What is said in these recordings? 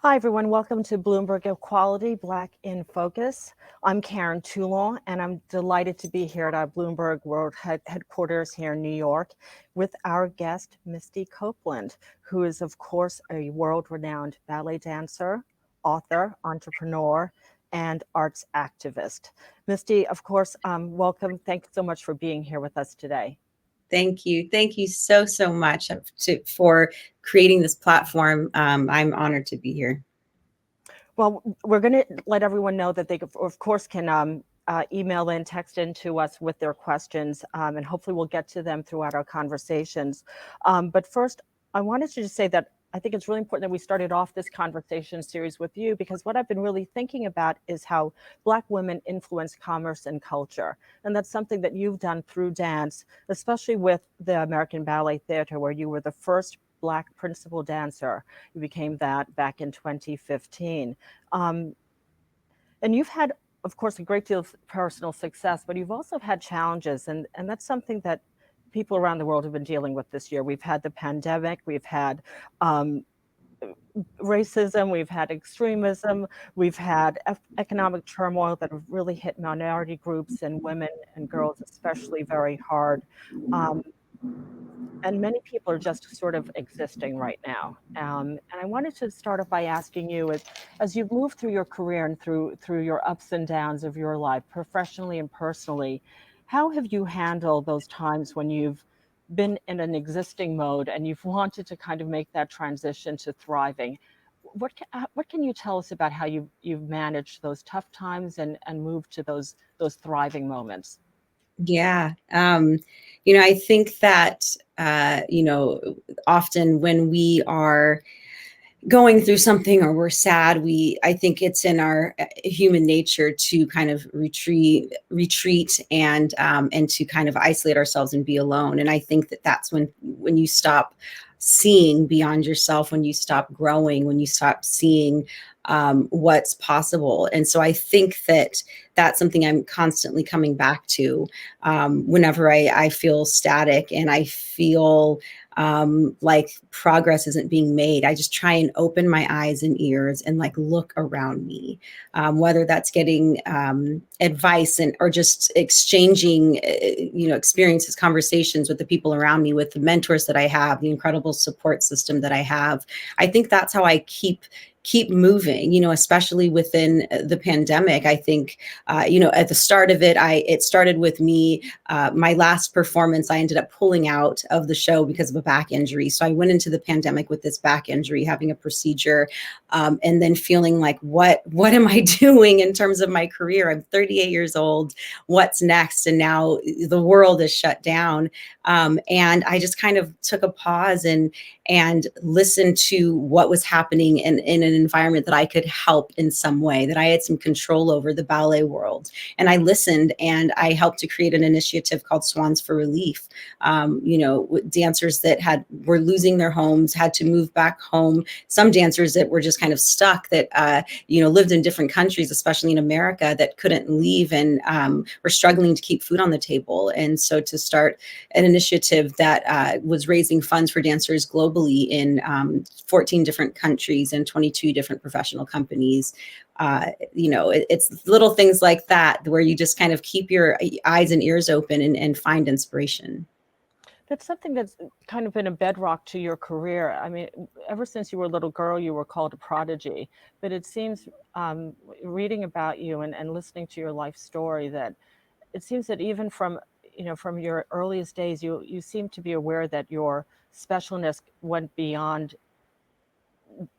Hi, everyone. Welcome to Bloomberg Equality, Black in Focus. I'm Karen Toulon, and I'm delighted to be here at our Bloomberg World headquarters here in New York with our guest, Misty Copeland, who is, of course, a world-renowned ballet dancer, author, entrepreneur, and arts activist. Misty, of course, welcome. Thanks so much for being here with us today. Thank you. Thank you so much for creating this platform. I'm honored to be here. Well, we're going to let everyone know that they, of course, can email in, text in to us with their questions, and hopefully we'll get to them throughout our conversations. But first, I wanted to just say that I think it's really important that we started off this conversation series with you, because what I've been really thinking about is how Black women influence commerce and culture. And that's something that you've done through dance, especially with the American Ballet Theater, where you were the first Black principal dancer. You became that back in 2015. Um, and you've had, of course, a great deal of personal success, but you've also had challenges. And that's something that people around the world have been dealing with this year. We've had the pandemic, we've had um, racism, we've had extremism, we've had economic turmoil that have really hit minority groups and women and girls especially very hard. Um, and many people are just sort of existing right now. And I wanted to start off by asking you, as you've moved through your career and through your ups and downs of your life, professionally and personally, how have you handled those times when you've been in an existing mode and you've wanted to kind of make that transition to thriving? What can you tell us about how you've managed those tough times and moved to those thriving moments? Yeah. I think that, often when we are going through something or we're sad, I think it's in our human nature to kind of retreat and to kind of isolate ourselves and be alone. And I think that that's when you stop seeing beyond yourself, when you stop growing, when you stop seeing what's possible. And so I think that that's something I'm constantly coming back to whenever I feel static and I feel like progress isn't being made. I just try and open my eyes and ears and like look around me, whether that's getting advice or just exchanging, experiences, conversations with the people around me, with the mentors that I have, the incredible support system that I have. I think that's how I keep moving, especially within the pandemic. I think, at the start of it started with me, my last performance, I ended up pulling out of the show because of a back injury. So I went into the pandemic with this back injury, having a procedure, and then feeling like, what am I doing in terms of my career? I'm 38 years old. What's next? And now the world is shut down. And I just kind of took a pause and listened to what was happening in an environment that I could help in some way, that I had some control over, the ballet world. And I listened and I helped to create an initiative called Swans for Relief. Dancers that were losing their homes, had to move back home. Some dancers that were just kind of stuck, that lived in different countries, especially in America, that couldn't leave and were struggling to keep food on the table. And so to start an initiative that was raising funds for dancers globally in 14 different countries and 22 different professional companies. It's little things like that where you just kind of keep your eyes and ears open and find inspiration. That's something that's kind of been a bedrock to your career. I mean, ever since you were a little girl, you were called a prodigy. But it seems, reading about you and listening to your life story, that it seems that even from your earliest days, you seem to be aware that your specialness went beyond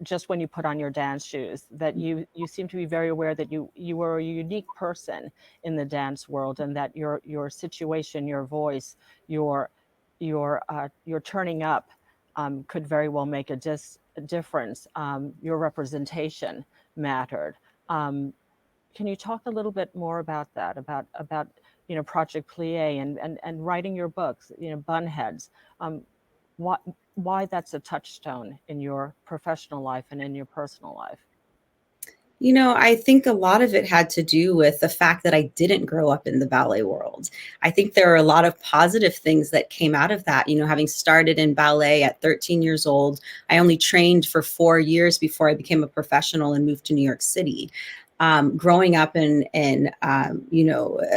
just when you put on your dance shoes. That you seem to be very aware that you were a unique person in the dance world, and that your situation, your voice, your your turning up could very well make a difference. Your representation mattered. Um, can you talk a little bit more about that, about Project Plie and writing your books, Bunheads? Um, why why that's a touchstone in your professional life and in your personal life? I think a lot of it had to do with the fact that I didn't grow up in the ballet world. I think there are a lot of positive things that came out of that. Having started in ballet at 13 years old, I only trained for 4 years before I became a professional and moved to New York City. Growing up in a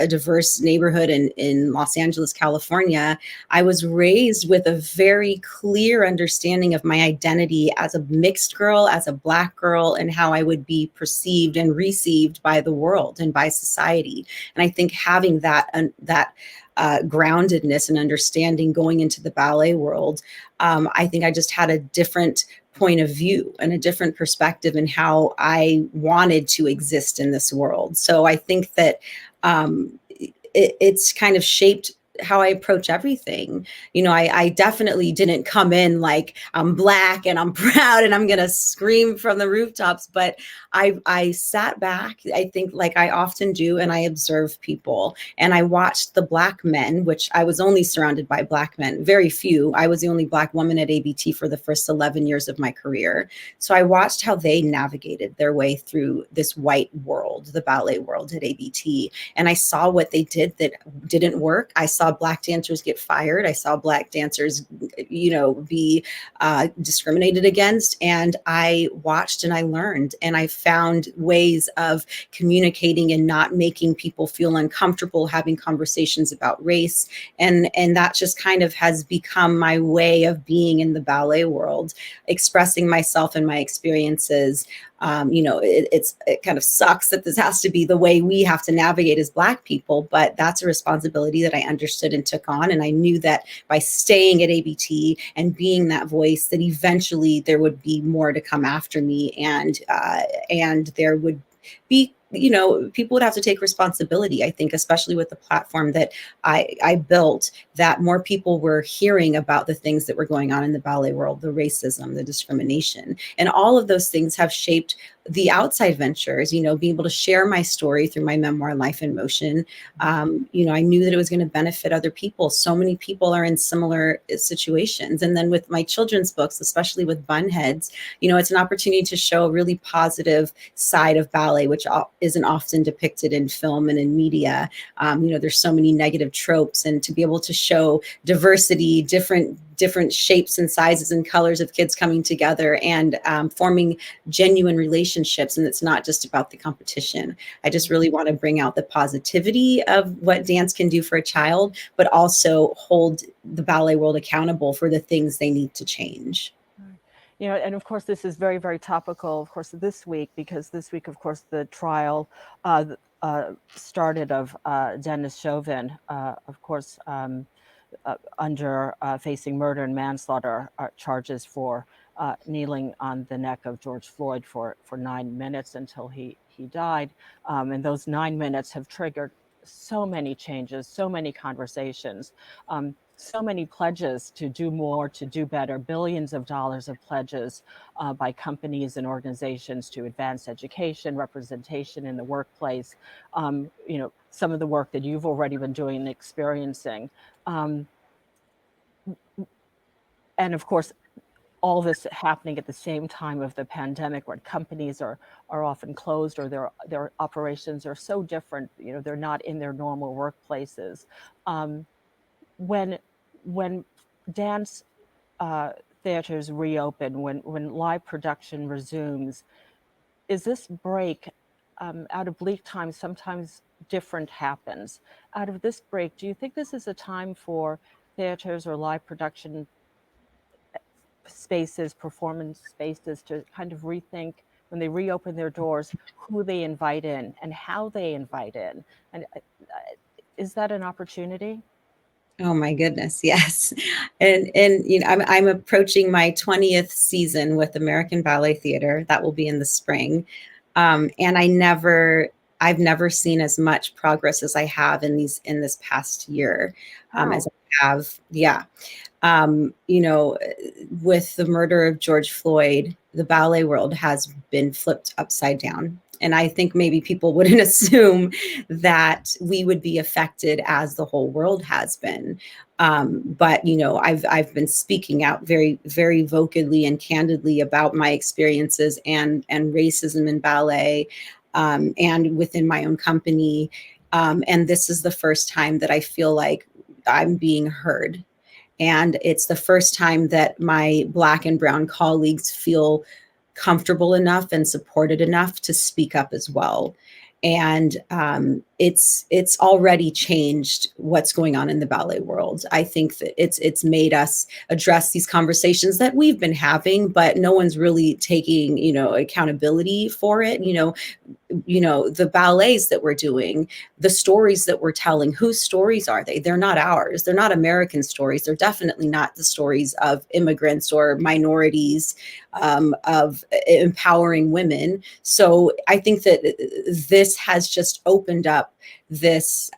diverse neighborhood in Los Angeles, California, I was raised with a very clear understanding of my identity as a mixed girl, as a Black girl, and how I would be perceived and received by the world and by society. And I think having that groundedness and understanding going into the ballet world, I think I just had a different point of view and a different perspective in how I wanted to exist in this world. So I think that it's kind of shaped how I approach everything. I definitely didn't come in like I'm Black and I'm proud and I'm going to scream from the rooftops, but I sat back, I think, like I often do, and I observed people and I watched the Black men, which I was only surrounded by Black men, very few. I was the only Black woman at ABT for the first 11 years of my career. So I watched how they navigated their way through this white world, the ballet world at ABT. And I saw what they did that didn't work. I saw Black dancers get fired. I saw Black dancers, be discriminated against. And I watched and I learned and I found ways of communicating and not making people feel uncomfortable having conversations about race. And that just kind of has become my way of being in the ballet world, expressing myself and my experiences. It kind of sucks that this has to be the way we have to navigate as Black people, but that's a responsibility that I understood and took on. And I knew that by staying at ABT and being that voice, that eventually there would be more to come after me, and there would be, people would have to take responsibility. I think, especially with the platform that I built, that more people were hearing about the things that were going on in the ballet world, the racism, the discrimination, and all of those things have shaped the outside ventures, being able to share my story through my memoir, Life in Motion. I knew that it was going to benefit other people. So many people are in similar situations. And then with my children's books, especially with Bunheads, it's an opportunity to show a really positive side of ballet, which isn't often depicted in film and in media. There's so many negative tropes, and to be able to show diversity, different shapes and sizes and colors of kids coming together and forming genuine relationships. And it's not just about the competition. I just really want to bring out the positivity of what dance can do for a child, but also hold the ballet world accountable for the things they need to change. And of course, this is very, very topical, of course, this week, because this week, of course, the trial started of Dennis Chauvin, of course, under facing murder and manslaughter charges for kneeling on the neck of George Floyd for 9 minutes until he died. And those 9 minutes have triggered so many changes, so many conversations, so many pledges to do more, to do better, billions of dollars of pledges by companies and organizations to advance education, representation in the workplace, some of the work that you've already been doing and experiencing. And of course, all this happening at the same time of the pandemic, when companies are often closed or their operations are so different, they're not in their normal workplaces. When dance theaters reopen, when live production resumes, is this break out of bleak times? Sometimes different happens. Out of this break, do you think this is a time for theaters or live production spaces, performance spaces, to kind of rethink, when they reopen their doors, who they invite in and how they invite in? And is that an opportunity? Oh my goodness, yes. And I'm approaching my 20th season with American Ballet Theater. That will be in the spring. And I've never seen as much progress as I have in this past year, as I have. Yeah. With the murder of George Floyd, the ballet world has been flipped upside down. And I think maybe people wouldn't assume that we would be affected as the whole world has been. But I've been speaking out very, very vocally and candidly about my experiences and racism in ballet, and within my own company. And this is the first time that I feel like I'm being heard. And it's the first time that my Black and brown colleagues feel comfortable enough and supported enough to speak up as well. And it's already changed what's going on in the ballet world. I think that it's made us address these conversations that we've been having, but no one's really taking accountability for it. The ballets that we're doing, the stories that we're telling, whose stories are they? They're not ours. They're not American stories. They're definitely not the stories of immigrants or minorities, of empowering women. So I think that this has just opened up this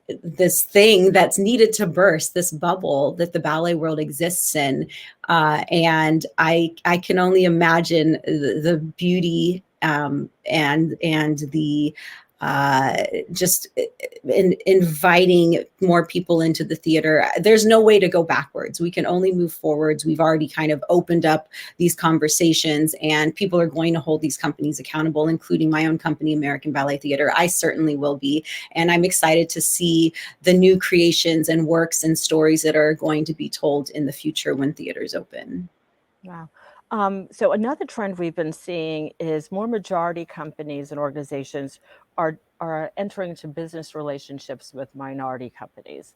this thing that's needed to burst, this bubble that the ballet world exists in. And I can only imagine the beauty, and the just inviting more people into the theater. There's no way to go backwards. We can only move forwards. We've already kind of opened up these conversations, and people are going to hold these companies accountable, including my own company, American Ballet Theater. I certainly will be. And I'm excited to see the new creations and works and stories that are going to be told in the future when theaters open. Wow. So another trend we've been seeing is more majority companies and organizations are entering into business relationships with minority companies.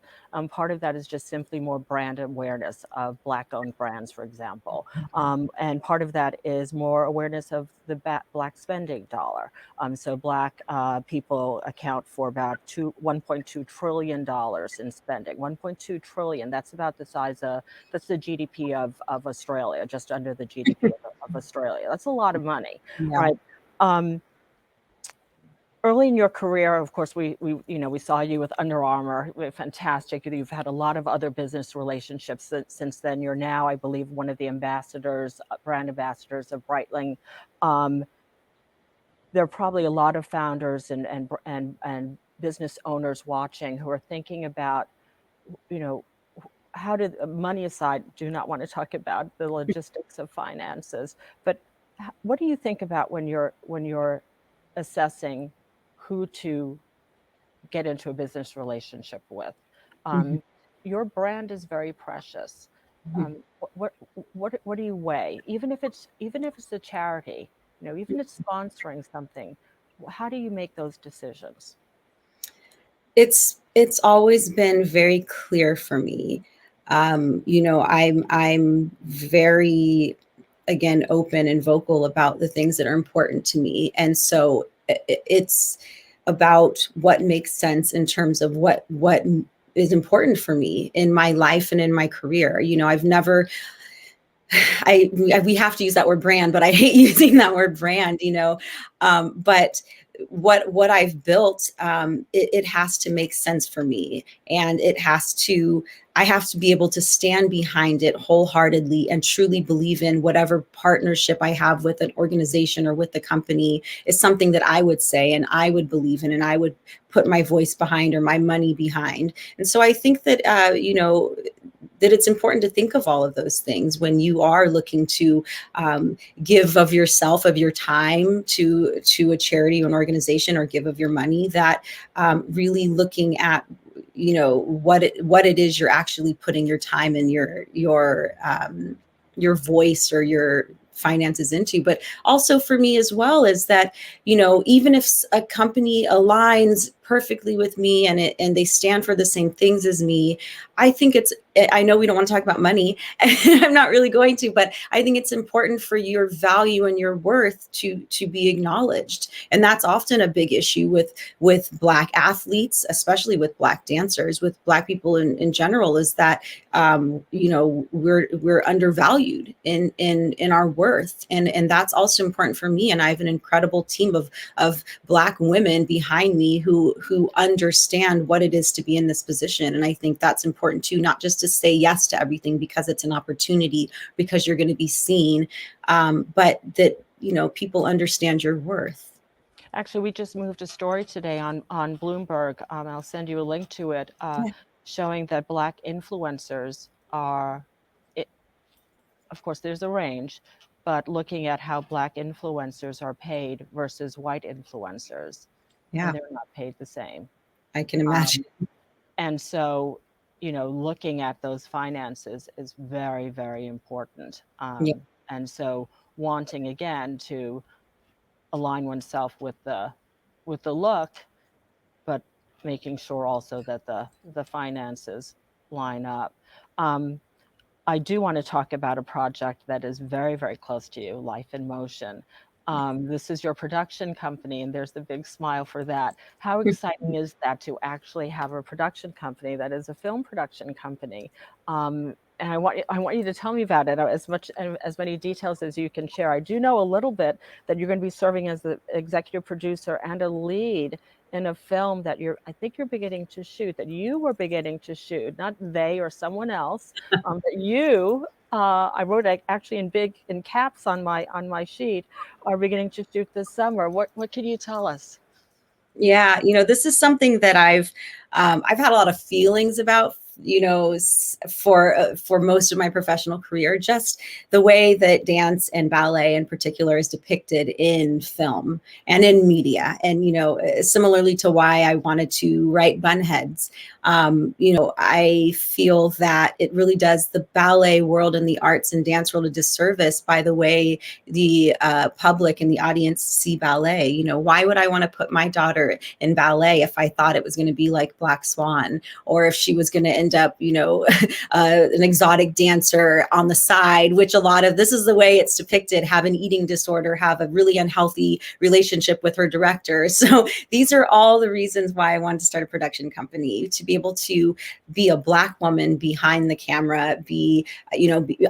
Part of that is just simply more brand awareness of Black-owned brands, for example. And part of that is more awareness of the Black spending dollar. So Black people account for about $1.2 trillion in spending. 1.2 trillion, that's about the size of, that's the GDP of Australia, just under the GDP of Australia. That's a lot of money, Yeah. right? Early in your career, of course, we saw you with Under Armour. Fantastic. You've had a lot of other business relationships since then. You're now, I believe, one of the ambassadors, brand ambassadors of Breitling. There are probably a lot of founders and business owners watching who are thinking about, how did money aside, do not want to talk about the logistics of finances, but what do you think about when you're assessing who to get into a business relationship with? Your brand is very precious. What do you weigh? Even if it's a charity, even if it's sponsoring something, how do you make those decisions? It's always been very clear for me. I'm very, again, open and vocal about the things that are important to me. And so it's about what makes sense in terms of what is important for me in my life and in my career. I've never, we have to use that word brand, but I hate using that word brand, but what I've built, it has to make sense for me, and I have to be able to stand behind it wholeheartedly and truly believe in whatever partnership I have with an organization or with the company is something that I would say and I would believe in and I would put my voice behind or my money behind. And so I think that, that it's important to think of all of those things when you are looking to give of yourself, of your time to a charity or an organization, or give of your money, that really looking at what it is you're actually putting your time and your voice or your finances into. But also for me as well is that, even if a company aligns perfectly with me and they stand for the same things as me, I think I know we don't want to talk about money. I'm not really going to, but I think it's important for your value and your worth to be acknowledged. And that's often a big issue with Black athletes, especially with Black dancers, with Black people in general, is that, we're undervalued in our worth. And that's also important for me. And I have an incredible team of Black women behind me who understand what it is to be in this position. And I think that's important too, not just to say yes to everything because it's an opportunity, because you're going to be seen, but that people understand your worth. Actually, we just moved a story today on Bloomberg. I'll send you a link to it, Yeah. showing that Black influencers are, of course, there's a range, but looking at how Black influencers are paid versus white influencers, and Yeah, they're not paid the same. I can imagine. And so, looking at those finances is very, very important. Yeah. And so, wanting again to align oneself with the look, but making sure also that the finances line up. Um, I do want to talk about a project that is very, very close to you, Life in Motion. This is your production company, and there's the big smile for that. How exciting is that to actually have a production company that is a film production company? And I want you to tell me about it as many details as you can share. I do know a little bit that you're going to be serving as the executive producer and a lead in a film that I think you're beginning to shoot, that you were beginning to shoot, not they or someone else, that you, I wrote actually in caps on my sheet, are beginning to shoot this summer. What can you tell us? Yeah, this is something that I've had a lot of feelings about, for most of my professional career, just the way that dance and ballet in particular is depicted in film and in media. And, similarly to why I wanted to write Bunheads, I feel that it really does the ballet world and the arts and dance world a disservice by the way the public and the audience see ballet. Why would I want to put my daughter in ballet if I thought it was going to be like Black Swan, or if she was going to end up, an exotic dancer on the side, which this is the way it's depicted, have an eating disorder, have a really unhealthy relationship with her director. So these are all the reasons why I wanted to start a production company, to be able to be a Black woman behind the camera, be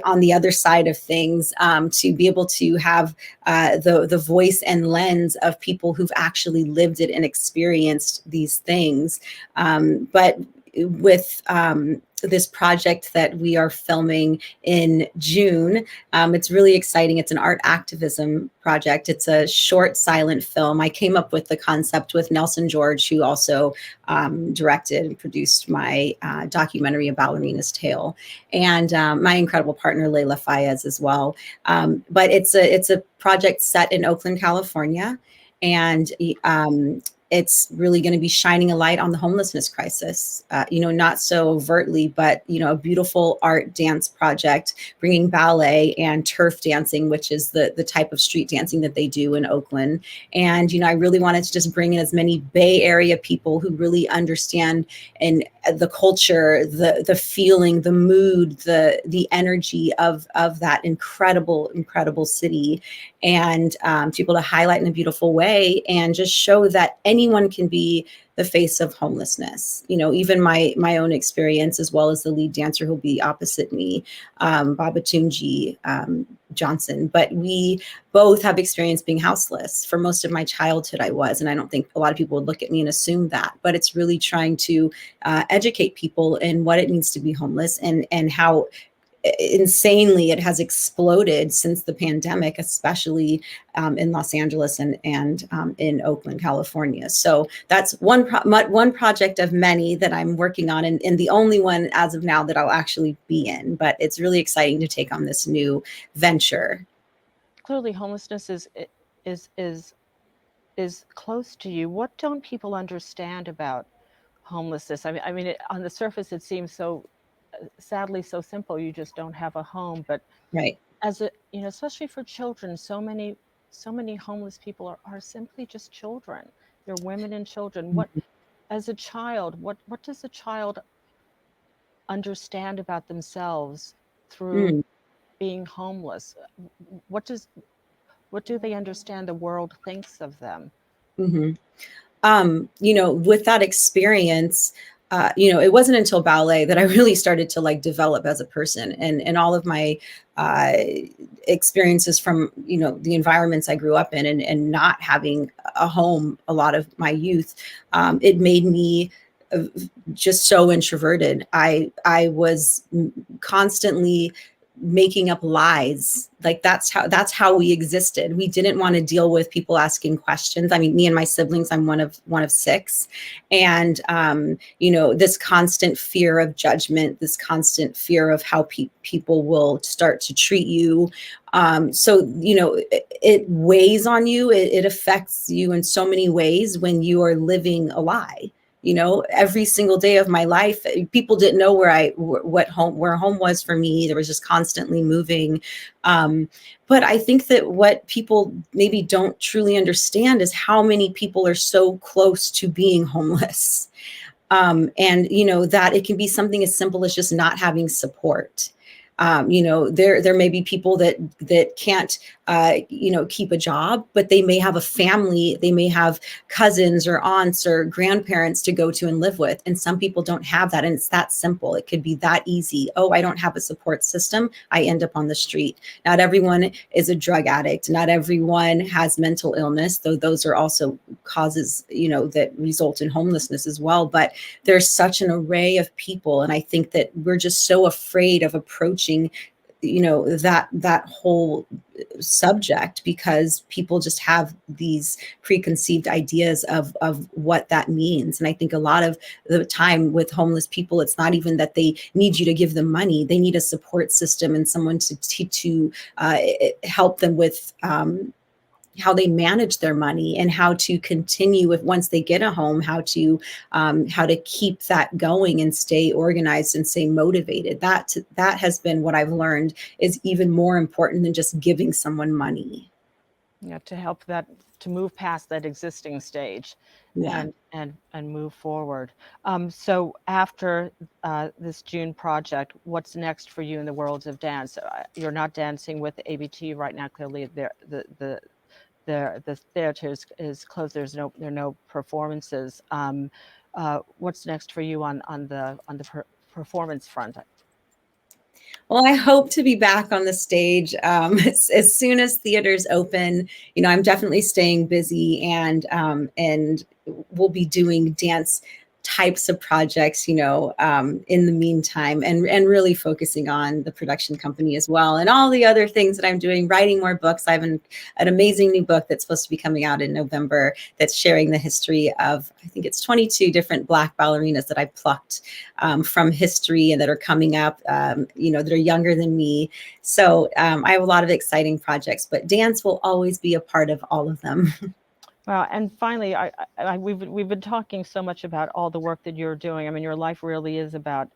on the other side of things, to be able to have the voice and lens of people who've actually lived it and experienced these things. But with this project that we are filming in June, it's really exciting. It's an art activism project. It's a short silent film. I came up with the concept with Nelson George, who also directed and produced my documentary, A Ballerina's Tale, and my incredible partner, Layla Fayez, as well. But it's a project set in Oakland, California, and it's really going to be shining a light on the homelessness crisis, not so overtly, but, a beautiful art dance project, bringing ballet and turf dancing, which is the type of street dancing that they do in Oakland. And, I really wanted to just bring in as many Bay Area people who really understand and the culture, the feeling, the mood, the energy of that incredible city, and to be able to highlight in a beautiful way and just show that anyone can be the face of homelessness. Even my own experience, as well as the lead dancer who'll be opposite me, Babatunji Johnson. But we both have experience being houseless. For most of my childhood, I was, and I don't think a lot of people would look at me and assume that. But it's really trying to educate people in what it means to be homeless, and how insanely it has exploded since the pandemic, especially in Los Angeles and in Oakland, California. So that's one project of many that I'm working on, and the only one as of now that I'll actually be in. But it's really exciting to take on this new venture. Clearly, homelessness is close to you. What don't people understand about homelessness? I mean, on the surface, it seems so sadly so simple. You just don't have a home, but Right. as a especially for children, so many homeless people are simply just children. They're women and children. What As a child, what does a child understand about themselves through Mm. being homeless? What does what do they understand the world thinks of them? Mm-hmm. With that experience, it wasn't until ballet that I really started to develop as a person, and all of my uh, experiences from, the environments I grew up in, and not having a home a lot of my youth, it made me just so introverted. I was constantly making up lies. Like that's how we existed. We didn't want to deal with people asking questions. I mean, me and my siblings, I'm one of 6, and this constant fear of judgment, this constant fear of how people will start to treat you. So it weighs on you. It affects you in so many ways when you are living a lie. Every single day of my life, people didn't know where home was for me. There was just constantly moving. But I think that what people maybe don't truly understand is how many people are so close to being homeless. And that it can be something as simple as just not having support. There may be people that can't keep a job, but they may have a family, they may have cousins or aunts or grandparents to go to and live with, and some people don't have that. And it's that simple. It could be that easy. Oh, I don't have a support system, I end up on the street. Not everyone is a drug addict, not everyone has mental illness, though those are also causes that result in homelessness as well. But there's such an array of people, and I think that we're just so afraid of approaching that whole subject because people just have these preconceived ideas of what that means. And I think a lot of the time with homeless people, it's not even that they need you to give them money. They need a support system and someone to help them with how they manage their money and how to continue once they get a home, how to keep that going and stay organized and stay motivated. That has been what I've learned is even more important than just giving someone money. Yeah, to help that to move past that existing stage. Yeah. And move forward. So after this June project, what's next for you in the world of dance? You're not dancing with ABT right now. Clearly, the theater is closed. There are no performances. What's next for you on the performance front? Well, I hope to be back on the stage as soon as theaters open. I'm definitely staying busy, and we'll be doing dance types of projects, in the meantime, and really focusing on the production company as well, and all the other things that I'm doing, writing more books. I have an amazing new book that's supposed to be coming out in November that's sharing the history of, I think it's 22 different Black ballerinas that I plucked from history and that are coming up, that are younger than me. So I have a lot of exciting projects, but dance will always be a part of all of them. Well, and finally, we've been talking so much about all the work that you're doing. I mean, your life really is about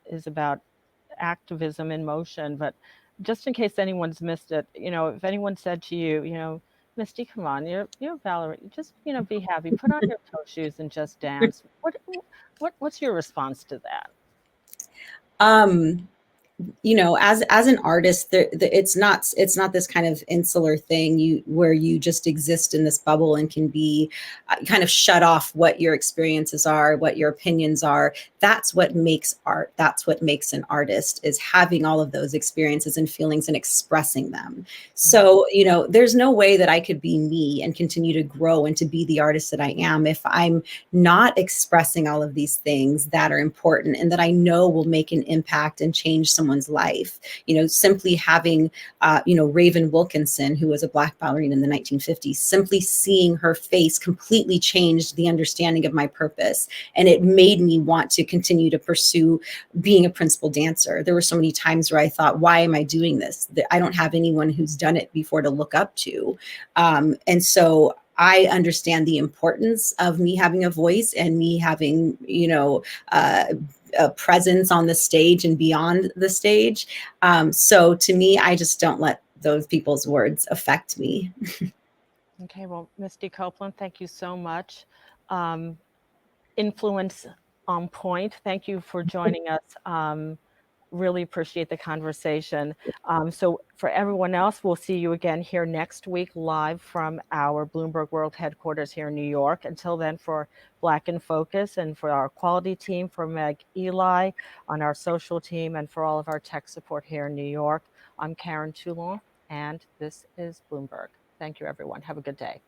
activism in motion. But just in case anyone's missed it, if anyone said to you, Misty, come on, you're Valerie, just be happy, put on your toe shoes and just dance. What's your response to that? As an artist, it's not this kind of insular thing where you just exist in this bubble and can be kind of shut off what your experiences are, what your opinions are. That's what makes art. That's what makes an artist, is having all of those experiences and feelings and expressing them. So, there's no way that I could be me and continue to grow and to be the artist that I am if I'm not expressing all of these things that are important and that I know will make an impact and change someone's life. Simply having, Raven Wilkinson, who was a Black ballerina in the 1950s, simply seeing her face completely changed the understanding of my purpose. And it made me want to continue to pursue being a principal dancer. There were so many times where I thought, why am I doing this? I don't have anyone who's done it before to look up to. And so I understand the importance of me having a voice and me having, a presence on the stage and beyond the stage. So to me, I just don't let those people's words affect me. Okay, well, Misty Copeland, thank you so much. Influence on point. Thank you for joining us. Really appreciate the conversation. So for everyone else, we'll see you again here next week live from our Bloomberg World headquarters here in New York. Until then, for Black in Focus and for our quality team, for Meg Eli on our social team, and for all of our tech support here in New York, I'm Karen Toulon, and this is Bloomberg. Thank you, everyone. Have a good day.